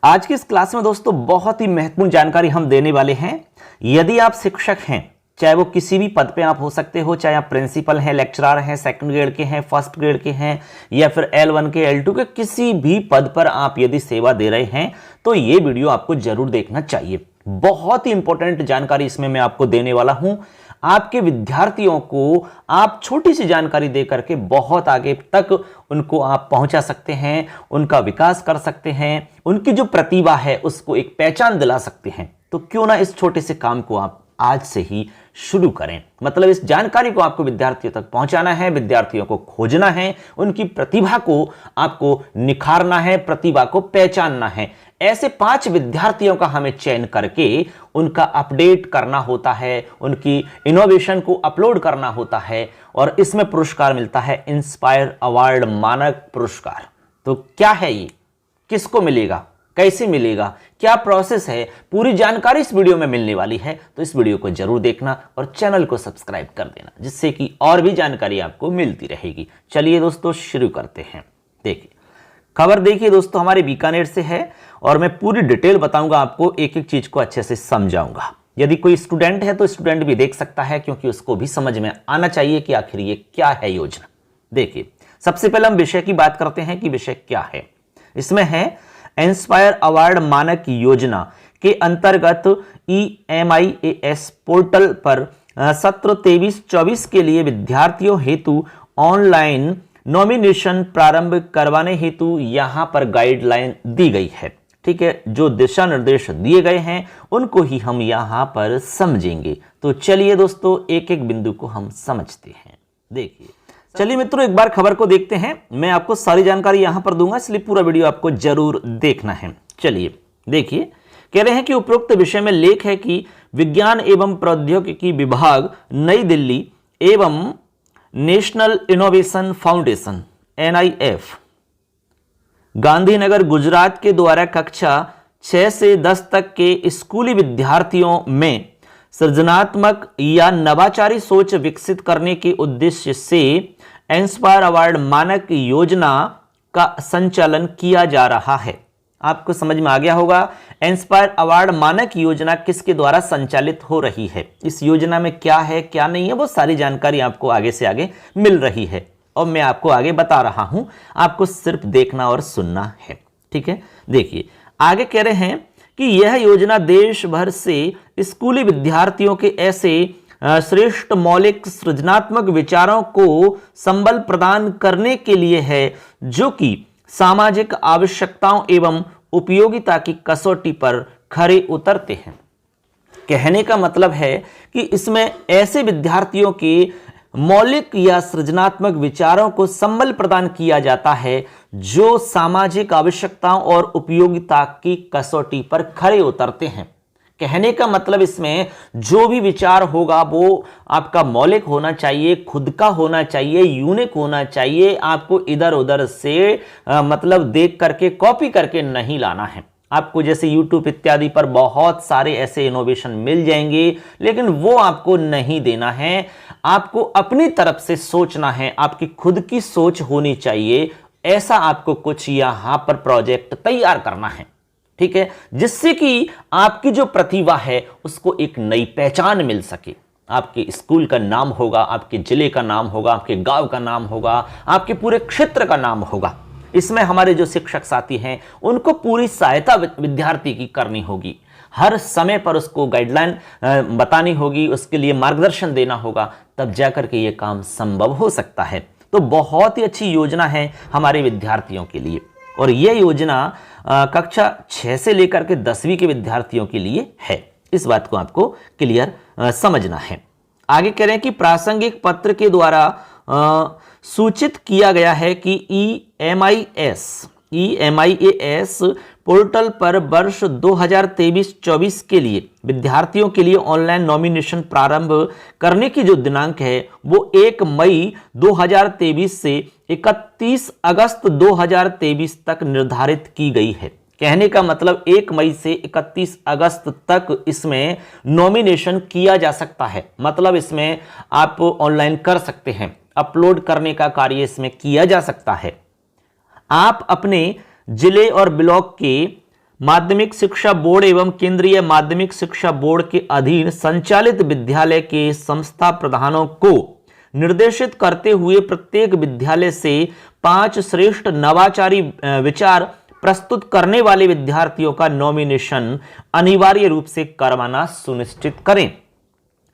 आज की इस क्लास में दोस्तों बहुत ही महत्वपूर्ण जानकारी हम देने वाले हैं। यदि आप शिक्षक हैं, चाहे वो किसी भी पद पे आप हो सकते हो, चाहे आप प्रिंसिपल हैं, लेक्चरर हैं, सेकंड ग्रेड के हैं, फर्स्ट ग्रेड के हैं, या फिर L1 के L2 के किसी भी पद पर आप यदि सेवा दे रहे हैं तो ये वीडियो आपको जरूर देखना चाहिए। बहुत ही इंपॉर्टेंट जानकारी इसमें मैं आपको देने वाला हूं। आपके विद्यार्थियों को आप छोटी सी जानकारी दे करके बहुत आगे तक उनको आप पहुंचा सकते हैं, उनका विकास कर सकते हैं, उनकी जो प्रतिभा है उसको एक पहचान दिला सकते हैं। तो क्यों ना इस छोटे से काम को आप आज से ही शुरू करें। मतलब इस जानकारी को आपको विद्यार्थियों तक पहुंचाना है, विद्यार्थियों को खोजना है, उनकी प्रतिभा को आपको निखारना है, प्रतिभा को पहचानना है। ऐसे 5 विद्यार्थियों का हमें चयन करके उनका अपडेट करना होता है, उनकी इनोवेशन को अपलोड करना होता है और इसमें पुरस्कार मिलता है इंस्पायर अवार्ड मानक पुरस्कार। तो क्या है ये, किसको मिलेगा, कैसे मिलेगा, क्या प्रोसेस है, पूरी जानकारी इस वीडियो में मिलने वाली है। तो इस वीडियो को जरूर देखना और चैनल को सब्सक्राइब कर देना, जिससे कि और भी जानकारी आपको मिलती रहेगी। चलिए दोस्तों शुरू करते हैं। देखिए खबर देखिए दोस्तों, हमारे बीकानेर से है और मैं पूरी डिटेल बताऊंगा आपको, एक एक चीज को अच्छे से समझाऊंगा। यदि कोई स्टूडेंट है तो स्टूडेंट भी देख सकता है, क्योंकि उसको भी समझ में आना चाहिए कि आखिर ये क्या है योजना। देखिए सबसे पहले हम विषय की बात करते हैं कि विषय क्या है। इसमें है इंस्पायर अवार्ड मानक योजना के अंतर्गत EMIAS पोर्टल पर सत्र 23-24 के लिए विद्यार्थियों हेतु ऑनलाइन नॉमिनेशन प्रारंभ करवाने हेतु यहां पर गाइडलाइन दी गई है। ठीक है, जो दिशा निर्देश दिए गए हैं उनको ही हम यहां पर समझेंगे। तो चलिए दोस्तों एक एक बिंदु को हम समझते हैं। देखिए चलिए मित्रों एक बार खबर को देखते हैं। मैं आपको सारी जानकारी यहां पर दूंगा, इसलिए पूरा वीडियो आपको जरूर देखना है। चलिए देखिए, कह रहे हैं कि उपरोक्त विषय में लेख है कि विज्ञान एवं प्रौद्योगिकी विभाग नई दिल्ली एवं national innovation foundation NIF Gandhinagar Gujarat के द्वारा कक्षा 6 से 10 तक के स्कूली विद्यार्थियों में सृजनात्मक या नवाचारी सोच विकसित करने के उद्देश्य से इंस्पायर अवार्ड मानक योजना का संचालन किया जा रहा है। आपको समझ में आ गया होगा इंस्पायर अवार्ड मानक योजना किसके द्वारा संचालित हो रही है, इस योजना में क्या है क्या नहीं है, वो सारी जानकारी आपको आगे से आगे मिल रही है और मैं आपको आगे बता रहा हूं, आपको सिर्फ देखना और सुनना है। ठीक है, देखिए आगे कह रहे हैं कि यह योजना देश भर से स्कूली विद्यार्थियों के ऐसे श्रेष्ठ मौलिक सृजनात्मक विचारों को संबल प्रदान करने के लिए है जो कि सामाजिक आवश्यकताओं एवं उपयोगिता की कसौटी पर खरे उतरते हैं। कहने का मतलब है कि इसमें ऐसे विद्यार्थियों के मौलिक या सृजनात्मक विचारों को संबल प्रदान किया जाता है जो सामाजिक आवश्यकताओं और उपयोगिता की कसौटी पर खरे उतरते हैं। कहने का मतलब इसमें जो भी विचार होगा वो आपका मौलिक होना चाहिए, खुद का होना चाहिए, यूनिक होना चाहिए। आपको इधर उधर से मतलब देख करके कॉपी करके नहीं लाना है। आपको जैसे YouTube इत्यादि पर बहुत सारे ऐसे इनोवेशन मिल जाएंगे, लेकिन वो आपको नहीं देना है। आपको अपनी तरफ से सोचना है, आपकी खुद की सोच होनी चाहिए। ऐसा आपको कुछ यहां पर प्रोजेक्ट तैयार करना है। ठीक है, जिससे कि आपकी जो प्रतिभा है उसको एक नई पहचान मिल सके। आपके स्कूल का नाम होगा, आपके जिले का नाम होगा, आपके गांव का नाम होगा, आपके पूरे क्षेत्र का नाम होगा। इसमें हमारे जो शिक्षक साथी हैं उनको पूरी सहायता विद्यार्थी की करनी होगी। हर समय पर उसको गाइडलाइन बतानी होगी, उसके लिए मार्गदर्शन देना होगा, तब जाकर के ये काम संभव हो सकता है। तो बहुत ही अच्छी योजना है हमारे विद्यार्थियों के लिए और यह योजना कक्षा 6 से लेकर के 10वीं के विद्यार्थियों के लिए है। इस बात को आपको क्लियर समझना है। आगे कह रहे हैं कि प्रासंगिक पत्र के द्वारा सूचित किया गया है कि EMIAS पोर्टल पर वर्ष 2023-24 के लिए विद्यार्थियों के लिए ऑनलाइन नॉमिनेशन प्रारंभ करने की जो दिनांक है वो 1 मई 2023 से 31 अगस्त 2023 तक निर्धारित की गई है। कहने का मतलब 1 मई से 31 अगस्त तक इसमें नॉमिनेशन किया जा सकता है। मतलब इसमें आप ऑनलाइन कर सकते हैं, अपलोड करने का कार्य इसमें किया जा सकता है। आप अपने जिले और ब्लॉक के माध्यमिक शिक्षा बोर्ड एवं केंद्रीय माध्यमिक शिक्षा बोर्ड के अधीन संचालित विद्यालय के संस्था प्रधानों को निर्देशित करते हुए प्रत्येक विद्यालय से 5 श्रेष्ठ नवाचारी विचार प्रस्तुत करने वाले विद्यार्थियों का नॉमिनेशन अनिवार्य रूप से करवाना सुनिश्चित करें।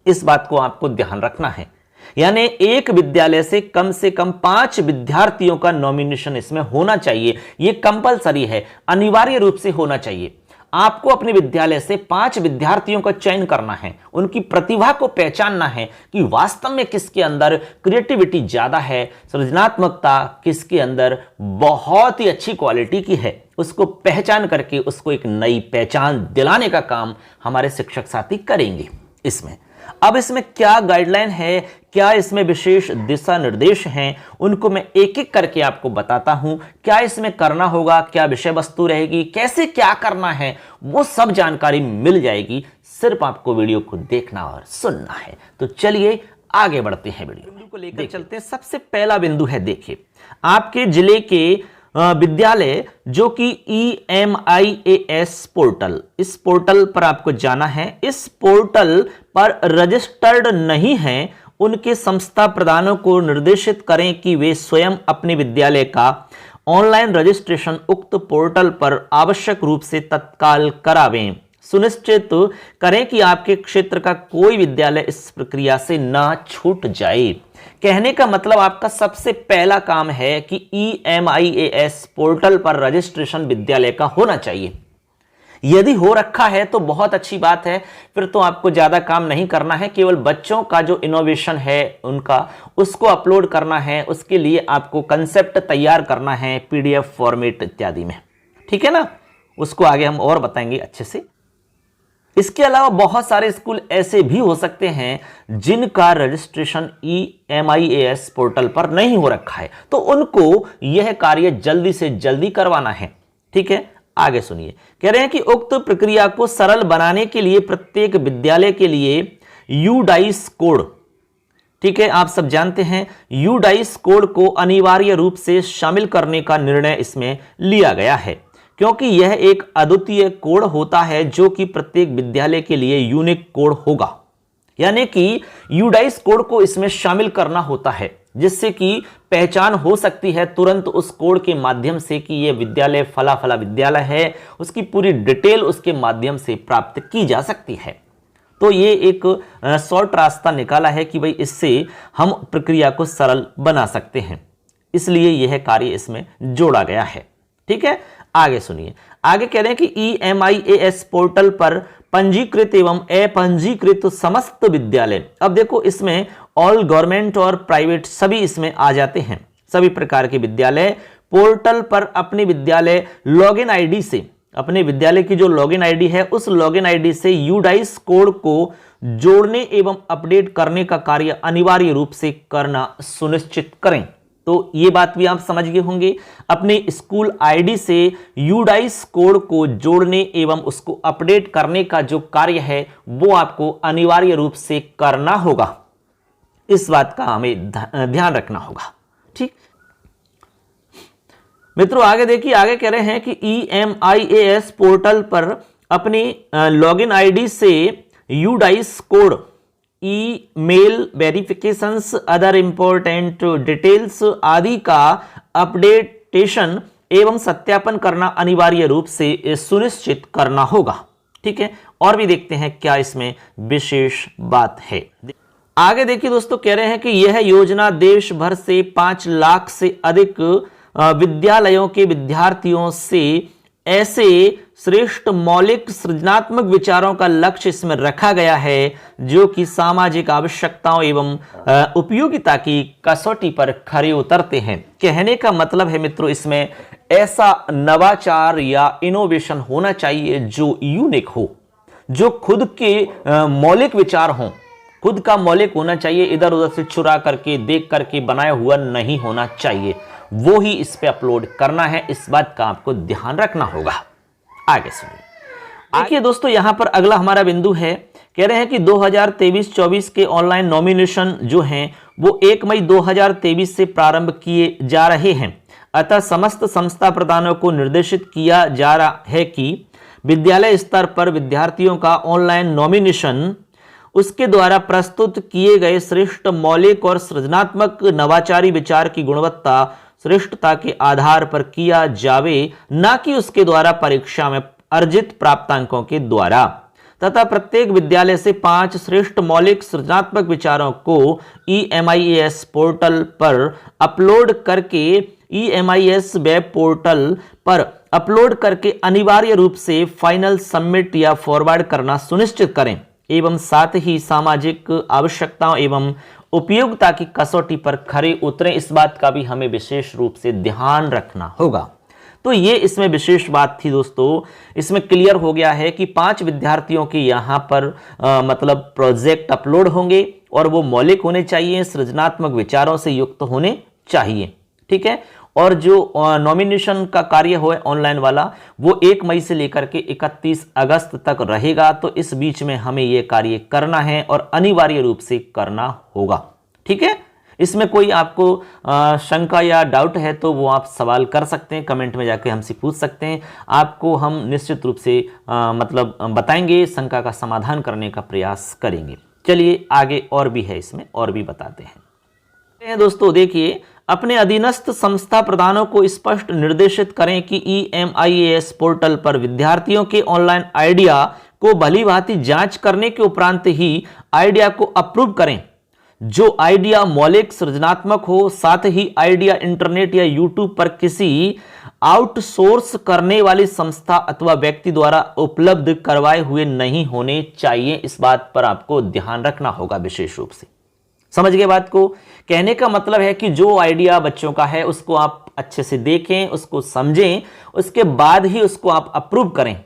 इस बात को आपको ध्यान रखना है, यानी एक विद्यालय से कम 5 विद्यार्थियों का नॉमिनेशन इसमें होना चाहिए। यह कंपलसरी है, अनिवार्य रूप से होना चाहिए। आपको अपने विद्यालय से 5 विद्यार्थियों का चयन करना है, उनकी प्रतिभा को पहचानना है कि वास्तव में किसके अंदर क्रिएटिविटी ज्यादा है, सृजनात्मकता किसके अंदर बहुत ही अच्छी क्वालिटी की है, उसको पहचान करके उसको एक नई पहचान दिलाने का काम हमारे शिक्षक साथी करेंगे। अब इसमें क्या गाइडलाइन है, क्या इसमें विशेष दिशा निर्देश हैं, उनको मैं एक एक करके आपको बताता हूं। क्या इसमें करना होगा, क्या विषय वस्तु रहेगी, कैसे क्या करना है, वो सब जानकारी मिल जाएगी। सिर्फ आपको वीडियो को देखना और सुनना है। तो चलिए आगे बढ़ते हैं, वीडियो को लेकर चलते हैं। सबसे पहला बिंदु है, देखिए आपके जिले के विद्यालय जो कि EMIAS पोर्टल, इस पोर्टल पर आपको जाना है। इस पोर्टल पर रजिस्टर्ड नहीं है, उनके संस्था प्रधानों को निर्देशित करें कि वे स्वयं अपने विद्यालय का ऑनलाइन रजिस्ट्रेशन उक्त पोर्टल पर आवश्यक रूप से तत्काल करावें। सुनिश्चित करें कि आपके क्षेत्र का कोई विद्यालय इस प्रक्रिया से ना छूट जाए। कहने का मतलब आपका सबसे पहला काम है कि EMIAS पोर्टल पर रजिस्ट्रेशन विद्यालय का होना चाहिए। यदि हो रखा है तो बहुत अच्छी बात है, फिर तो आपको ज्यादा काम नहीं करना है। केवल बच्चों का जो इनोवेशन है उनका, उसको अपलोड करना है, उसके लिए आपको कंसेप्ट तैयार करना है PDF फॉर्मेट इत्यादि में, ठीक है ना। उसको आगे हम और बताएंगे अच्छे से। इसके अलावा बहुत सारे स्कूल ऐसे भी हो सकते हैं जिनका रजिस्ट्रेशन EMIAS पोर्टल पर नहीं हो रखा है, तो उनको यह कार्य जल्दी से जल्दी करवाना है, ठीक है। आगे सुनिए, कह रहे हैं कि उक्त प्रक्रिया को सरल बनाने के लिए प्रत्येक विद्यालय के लिए UDICE कोड, ठीक है, आप सब जानते हैं UDICE कोड को अनिवार्य रूप से शामिल करने का निर्णय इसमें लिया गया है, क्योंकि यह एक अद्वितीय कोड होता है जो कि प्रत्येक विद्यालय के लिए यूनिक कोड होगा। यानी कि UDICE कोड को इसमें शामिल करना होता है, जिससे कि पहचान हो सकती है तुरंत उस कोड के माध्यम से कि यह विद्यालय फला फला विद्यालय है, उसकी पूरी डिटेल उसके माध्यम से प्राप्त की जा सकती है। तो ये एक शॉर्ट रास्ता निकाला है कि भाई इससे हम प्रक्रिया को सरल बना सकते हैं, इसलिए यह कार्य इसमें जोड़ा गया है, ठीक है। आगे सुनिए, आगे कह रहे हैं कि EMIAS पोर्टल पर पंजीकृत एवं अपंजीकृत समस्त विद्यालय, अब देखो इसमें ऑल गवर्नमेंट और प्राइवेट सभी इसमें आ जाते हैं। सभी प्रकार के विद्यालय पोर्टल पर अपने विद्यालय लॉगिन आईडी से, अपने विद्यालय की जो लॉगिन आईडी है उस लॉगिन आईडी से UDICE कोड को जोड़ने एवं अपडेट करने का कार्य अनिवार्य रूप से करना सुनिश्चित करें। तो ये बात भी आप समझ गए होंगे, अपने स्कूल आईडी से UDICE कोड को जोड़ने एवं उसको अपडेट करने का जो कार्य है वो आपको अनिवार्य रूप से करना होगा। इस बात का हमें ध्यान रखना होगा, ठीक मित्रों। आगे देखिए, आगे कह रहे हैं कि EMIAS पोर्टल पर अपनी लॉगिन आईडी से UDICE code, email verifications, other important details आदि का अपडेटेशन एवं सत्यापन करना अनिवार्य रूप से सुनिश्चित करना होगा, ठीक है। और भी देखते हैं क्या इसमें विशेष बात है। आगे देखिए दोस्तों, कह रहे हैं कि यह योजना देश भर से 5 लाख से अधिक विद्यालयों के विद्यार्थियों से ऐसे श्रेष्ठ मौलिक सृजनात्मक विचारों का लक्ष्य इसमें रखा गया है जो कि सामाजिक आवश्यकताओं एवं उपयोगिता की कसौटी पर खरे उतरते हैं। कहने का मतलब है मित्रों, इसमें ऐसा नवाचार या इनोवेशन होना चाहिए जो यूनिक हो, जो खुद के मौलिक विचार हों, खुद का मौलिक होना चाहिए, इधर उधर से चुरा करके देख करके बनाया हुआ नहीं होना चाहिए। वो ही इस पे अपलोड करना है, इस बात का आपको ध्यान रखना होगा। आगे सुनिए, देखिए दोस्तों, यहां पर अगला हमारा बिंदु है, कह रहे हैं कि 2023-24 के ऑनलाइन नॉमिनेशन जो हैं वो 1 मई 2023 से प्रारंभ किए जा रहे हैं। अतः समस्त संस्था प्रधानों को निर्देशित किया जा रहा है कि विद्यालय स्तर पर विद्यार्थियों का ऑनलाइन नॉमिनेशन उसके द्वारा प्रस्तुत किए गए श्रेष्ठ मौलिक और सृजनात्मक नवाचारी विचार की गुणवत्ता श्रेष्ठता के आधार पर किया जावे, न कि उसके द्वारा परीक्षा में अर्जित प्राप्तांकों के द्वारा, तथा प्रत्येक विद्यालय से 5 श्रेष्ठ मौलिक सृजनात्मक विचारों को EMIAS पोर्टल पर अपलोड करके EMIAS वेब पोर्टल पर अपलोड करके अनिवार्य रूप से फाइनल सबमिट या फॉरवर्ड करना सुनिश्चित करें एवं साथ ही सामाजिक आवश्यकताओं एवं उपयोगिता की कसौटी पर खरे उतरें। इस बात का भी हमें विशेष रूप से ध्यान रखना होगा। तो ये इसमें विशेष बात थी दोस्तों। इसमें क्लियर हो गया है कि 5 विद्यार्थियों के यहाँ पर मतलब प्रोजेक्ट अपलोड होंगे और वो मौलिक होने चाहिए, सृजनात्मक विचारों से युक्त होने चाहिए, ठीक है। और जो नॉमिनेशन का कार्य हो ऑनलाइन वाला वो 1 मई से लेकर के 31 अगस्त तक रहेगा। तो इस बीच में हमें ये कार्य करना है और अनिवार्य रूप से करना होगा, ठीक है। इसमें कोई आपको शंका या डाउट है तो वो आप सवाल कर सकते हैं, कमेंट में जाके हमसे पूछ सकते हैं। आपको हम निश्चित रूप से मतलब बताएंगे, शंका का समाधान करने का प्रयास करेंगे। चलिए आगे और भी है, इसमें और भी बताते हैं। दोस्तों देखिए, अपने अधीनस्थ संस्था प्रधानों को स्पष्ट निर्देशित करें कि EMIAS पोर्टल पर विद्यार्थियों के ऑनलाइन आइडिया को भलीभांति जांच करने के उपरांत ही आइडिया को अप्रूव करें। जो आइडिया मौलिक सृजनात्मक हो, साथ ही आइडिया इंटरनेट या यूट्यूब पर किसी आउटसोर्स करने वाली संस्था अथवा व्यक्ति द्वारा उपलब्ध करवाए हुए नहीं होने चाहिए। इस बात पर आपको ध्यान रखना होगा विशेष रूप से। समझ गए बात को? कहने का मतलब है कि जो आइडिया बच्चों का है उसको आप अच्छे से देखें, उसको समझें, उसके बाद ही उसको आप अप्रूव करें।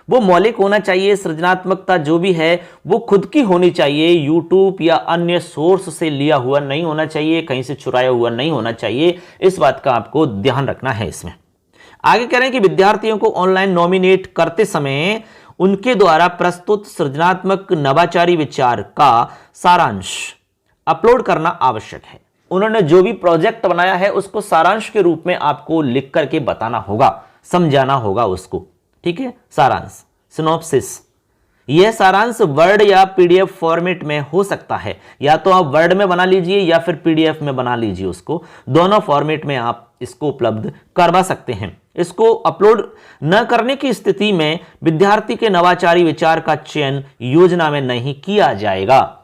वो मौलिक होना चाहिए, सृजनात्मकता जो भी है वो खुद की होनी चाहिए, यूट्यूब या अन्य सोर्स से लिया हुआ नहीं होना चाहिए, कहीं से चुराया हुआ नहीं होना चाहिए। इस बात का आपको ध्यान रखना है इसमें। आगे कह रहे हैं कि विद्यार्थियों को ऑनलाइन नॉमिनेट करते समय उनके द्वारा प्रस्तुत सृजनात्मक नवाचारी विचार का सारांश अपलोड करना आवश्यक है। उन्होंने जो भी प्रोजेक्ट बनाया है उसको सारांश के रूप में आपको लिख करके बताना होगा, समझाना होगा उसको, ठीक है। सारांश, सिनॉप्सिस। यह सारांश वर्ड या PDF फॉर्मेट में हो सकता है, या तो आप वर्ड में बना लीजिए या फिर PDF में बना लीजिए उसको, दोनों फॉर्मेट में आप इसको उपलब्ध करवा सकते हैं। इसको अपलोड न करने की स्थिति में विद्यार्थी के नवाचारी विचार का चयन योजना में नहीं किया जाएगा।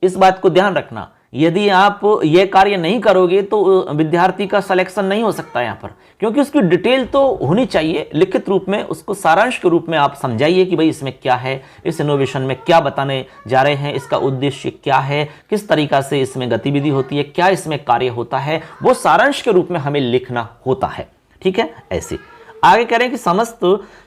इस बात को ध्यान रखना, यदि आप यह कार्य नहीं करोगे तो विद्यार्थी का सिलेक्शन नहीं हो सकता यहाँ पर, क्योंकि उसकी डिटेल तो होनी चाहिए लिखित रूप में। उसको सारांश के रूप में आप समझाइए कि भाई इसमें क्या है, इस इनोवेशन में क्या बताने जा रहे हैं, इसका उद्देश्य क्या है, किस तरीका से इसमें गतिविधि होती है, क्या इसमें कार्य होता है, वो सारांश के रूप में हमें लिखना होता है, ठीक है। ऐसे आगे कह रहे हैं कि समस्त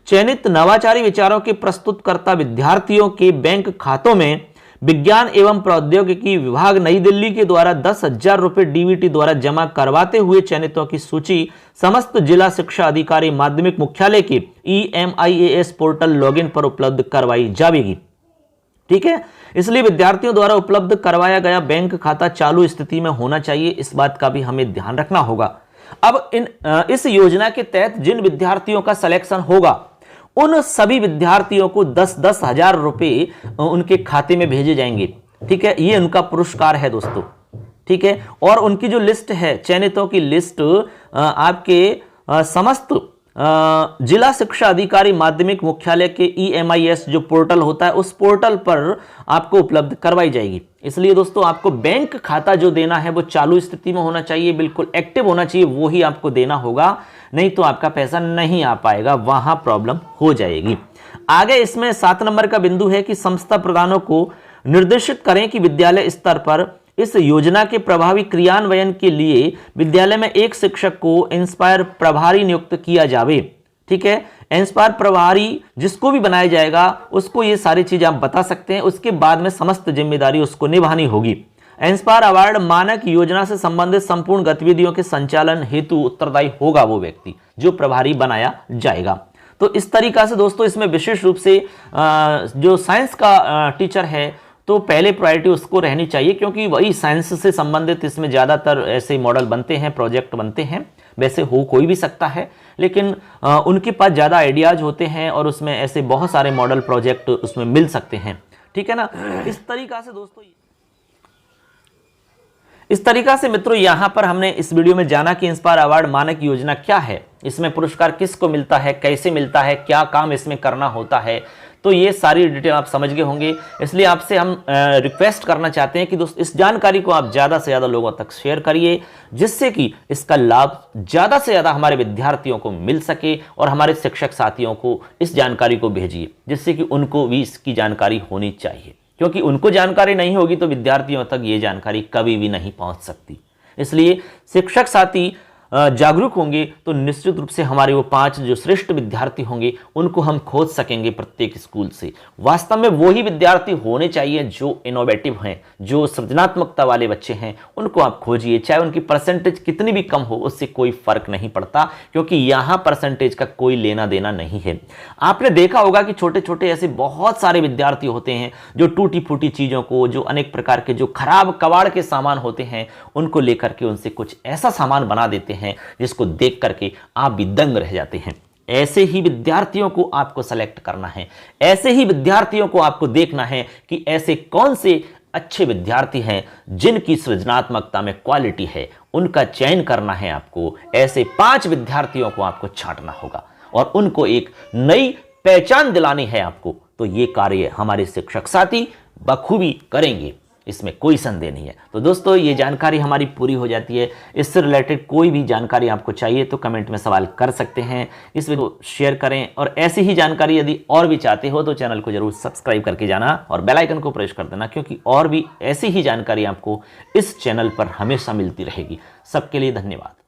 चयनित नवाचारी विचारों के प्रस्तुतकर्ता विद्यार्थियों के बैंक खातों में विज्ञान एवं प्रौद्योगिकी विभाग नई दिल्ली के द्वारा 10,000 रुपए DBT द्वारा जमा करवाते हुए चयनितों की सूची समस्त जिला शिक्षा अधिकारी माध्यमिक मुख्यालय के EMIAS पोर्टल लॉगिन पर उपलब्ध करवाई जाएगी, ठीक है। इसलिए विद्यार्थियों द्वारा उपलब्ध करवाया गया बैंक खाता चालू स्थिति में होना चाहिए। इस बात का भी हमें ध्यान रखना होगा। अब इस योजना के तहत जिन विद्यार्थियों का सिलेक्शन होगा उन सभी विद्यार्थियों को 10-10 हजार रुपए उनके खाते में भेजे जाएंगे, ठीक है। ये उनका पुरस्कार है दोस्तों, ठीक है। और उनकी जो लिस्ट है, चयनितों की लिस्ट आपके समस्त जिला शिक्षा अधिकारी माध्यमिक मुख्यालय के EMIAS जो पोर्टल होता है उस पोर्टल पर आपको उपलब्ध करवाई जाएगी। इसलिए दोस्तों आपको बैंक खाता जो देना है वो चालू स्थिति में होना चाहिए, बिल्कुल एक्टिव होना चाहिए, वो ही आपको देना होगा, नहीं तो आपका पैसा नहीं आ पाएगा, वहां प्रॉब्लम हो जाएगी। आगे इसमें 7 नंबर का बिंदु है कि संस्था प्रधानों को निर्देशित करें कि विद्यालय स्तर पर इस योजना के प्रभावी क्रियान्वयन के लिए विद्यालय में एक शिक्षक को इंस्पायर प्रभारी नियुक्त किया जावे, ठीक है। इंस्पायर प्रभारी जिसको भी बनाया जाएगा उसको ये सारी चीजें आप बता सकते हैं, उसके बाद में समस्त जिम्मेदारी उसको निभानी होगी। इंस्पायर अवार्ड मानक योजना से संबंधित संपूर्ण गतिविधियों के संचालन हेतु उत्तरदायी होगा वो व्यक्ति जो प्रभारी बनाया जाएगा। तो इस तरीका से दोस्तों इसमें विशेष रूप से जो साइंस का टीचर है तो पहले प्रायोरिटी उसको रहनी चाहिए, क्योंकि वही साइंस से संबंधित इसमें ज़्यादातर ऐसे मॉडल बनते हैं, प्रोजेक्ट बनते हैं। वैसे हो कोई भी सकता है, लेकिन उनके पास ज़्यादा आइडियाज़ होते हैं और उसमें ऐसे बहुत सारे मॉडल प्रोजेक्ट उसमें मिल सकते हैं। ठीक है ना। इस तरीका से दोस्तों, इस तरीका से मित्रों यहां पर हमने इस वीडियो में जाना कि इंस्पायर अवार्ड मानक योजना क्या है, इसमें पुरस्कार किसको मिलता है, कैसे मिलता है, क्या काम इसमें करना होता है। तो ये सारी डिटेल आप समझ गए होंगे। इसलिए आपसे हम रिक्वेस्ट करना चाहते हैं कि दोस्त इस जानकारी को आप ज़्यादा से ज़्यादा लोगों तक शेयर करिए, जिससे कि इसका लाभ ज़्यादा से ज़्यादा हमारे विद्यार्थियों को मिल सके और हमारे शिक्षक साथियों को इस जानकारी को भेजिए, जिससे कि उनको भी इसकी जानकारी होनी चाहिए, क्योंकि उनको जानकारी नहीं होगी तो विद्यार्थियों तक ये जानकारी कभी भी नहीं पहुंच सकती। इसलिए शिक्षक साथी जागरूक होंगे तो निश्चित रूप से हमारे वो 5 जो श्रेष्ठ विद्यार्थी होंगे उनको हम खोज सकेंगे प्रत्येक स्कूल से। वास्तव में वही विद्यार्थी होने चाहिए जो इनोवेटिव हैं, जो सृजनात्मकता वाले बच्चे हैं, उनको आप खोजिए। चाहे उनकी परसेंटेज कितनी भी कम हो, उससे कोई फर्क नहीं पड़ता, क्योंकि यहाँ परसेंटेज का कोई लेना देना नहीं है। आपने देखा होगा कि छोटे छोटे ऐसे बहुत सारे विद्यार्थी होते हैं जो टूटी फूटी चीज़ों को, जो अनेक प्रकार के जो खराब कबाड़ के सामान होते हैं, उनको लेकर के उनसे कुछ ऐसा सामान बना देते हैं जिसको देख करके आप भी दंग रह जाते हैं। ऐसे ही विद्यार्थियों को आपको सेलेक्ट करना है, ऐसे ही विद्यार्थियों को आपको देखना है कि ऐसे कौन से अच्छे विद्यार्थी हैं जिनकी सृजनात्मकता में क्वालिटी है, उनका चयन करना है आपको। ऐसे 5 विद्यार्थियों को आपको छांटना होगा और उनको एक नई पहचान दिलानी है आपको। तो ये कार्य हमारे शिक्षक साथी बखूबी करेंगे, इसमें कोई संदेह नहीं है। तो दोस्तों ये जानकारी हमारी पूरी हो जाती है। इससे रिलेटेड कोई भी जानकारी आपको चाहिए तो कमेंट में सवाल कर सकते हैं। इस वीडियो को शेयर करें और ऐसी ही जानकारी यदि और भी चाहते हो तो चैनल को जरूर सब्सक्राइब करके जाना और बेल आइकन को प्रेस कर देना, क्योंकि और भी ऐसी ही जानकारी आपको इस चैनल पर हमेशा मिलती रहेगी। सबके लिए धन्यवाद।